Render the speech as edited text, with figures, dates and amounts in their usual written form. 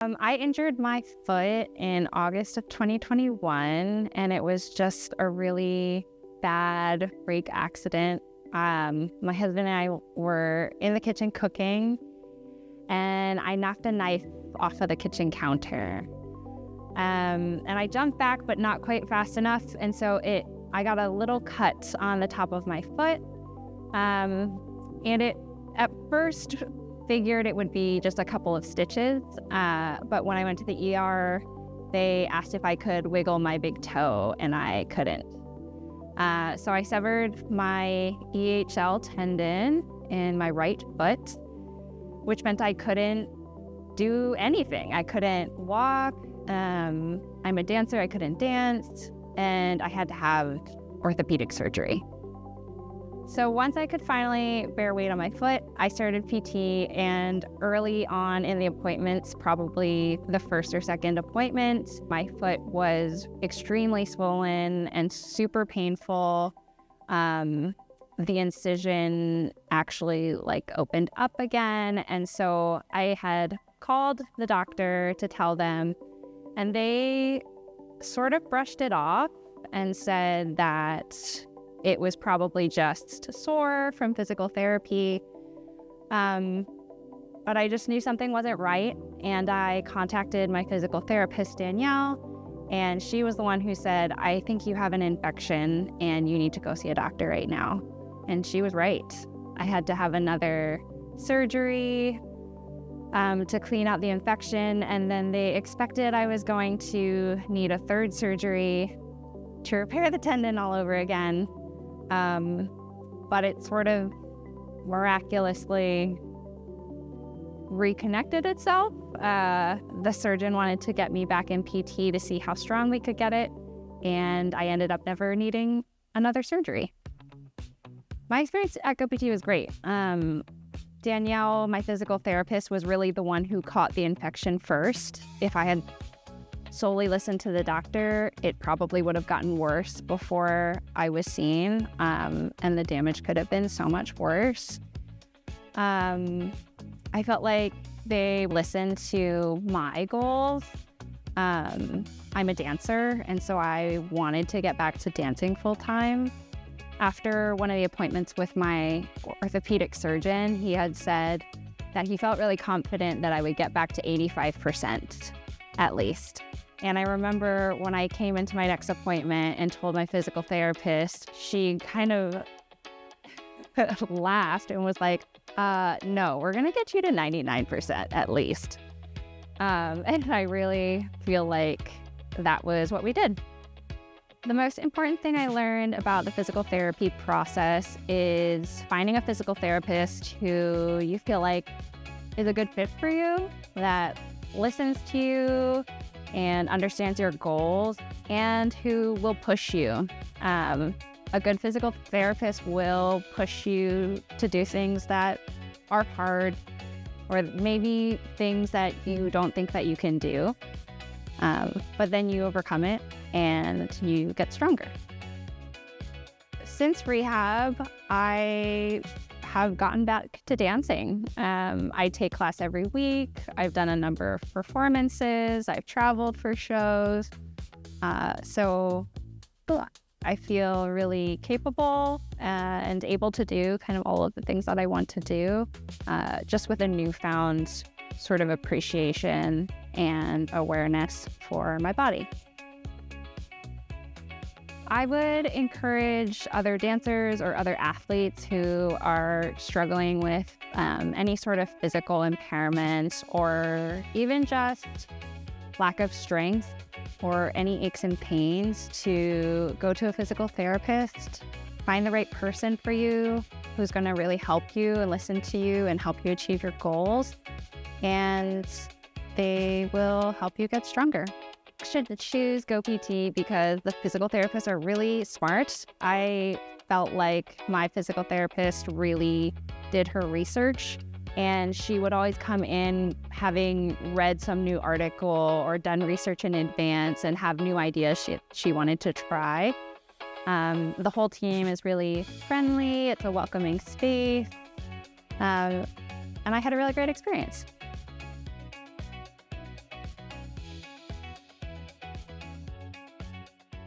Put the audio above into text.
I injured my foot in August of 2021, and it was just a really bad freak accident. My husband and I were in the kitchen cooking, and I knocked a knife off of the kitchen counter. And I jumped back, but not quite fast enough, and so I got a little cut on the top of my foot. And it at first figured it would be just a couple of stitches, but when I went to the ER, they asked if I could wiggle my big toe, and I couldn't. So I severed my EHL tendon in my right foot, which meant I couldn't do anything. I couldn't walk. I'm a dancer. I couldn't dance, and I had to have orthopedic surgery. So once I could finally bear weight on my foot, I started PT, and early on in the appointments, probably the first or second appointment, my foot was extremely swollen and super painful. The incision actually opened up again, and so I had called the doctor to tell them, and they sort of brushed it off and said that it was probably just sore from physical therapy. But I just knew something wasn't right, and I contacted my physical therapist, Danielle, and she was the one who said, I think you have an infection and you need to go see a doctor right now. And she was right. I had to have another surgery to clean out the infection, and then they expected I was going to need a third surgery to repair the tendon all over again. But it sort of miraculously reconnected itself. The surgeon wanted to get me back in PT to see how strong we could get it, and I ended up never needing another surgery. My experience at GoPT was great. Danielle, my physical therapist, was really the one who caught the infection first. If I had solely listened to the doctor, it probably would have gotten worse before I was seen, and the damage could have been so much worse. I felt like they listened to my goals. I'm a dancer, and so I wanted to get back to dancing full time. After one of the appointments with my orthopedic surgeon, he had said that he felt really confident that I would get back to 85% at least. And I remember when I came into my next appointment and told my physical therapist, she kind of laughed and was like, no, we're going to get you to 99% at least. And I really feel like that was what we did. The most important thing I learned about the physical therapy process is finding a physical therapist who you feel like is a good fit for you, that listens to you and understands your goals, and who will push you. A good physical therapist will push you to do things that are hard, or maybe things that you don't think that you can do. But then you overcome it and you get stronger. Since rehab, I have gotten back to dancing. I take class every week. I've done a number of performances. I've traveled for shows. So I feel really capable and able to do kind of all of the things that I want to do, just with a newfound sort of appreciation and awareness for my body. I would encourage other dancers or other athletes who are struggling with any sort of physical impairment, or even just lack of strength or any aches and pains, to go to a physical therapist. Find the right person for you who's going to really help you and listen to you and help you achieve your goals. And they will help you get stronger. Should choose GoPT because the physical therapists are really smart. I felt like my physical therapist really did her research, and she would always come in having read some new article or done research in advance and have new ideas she wanted to try. The whole team is really friendly. It's a welcoming space. And I had a really great experience.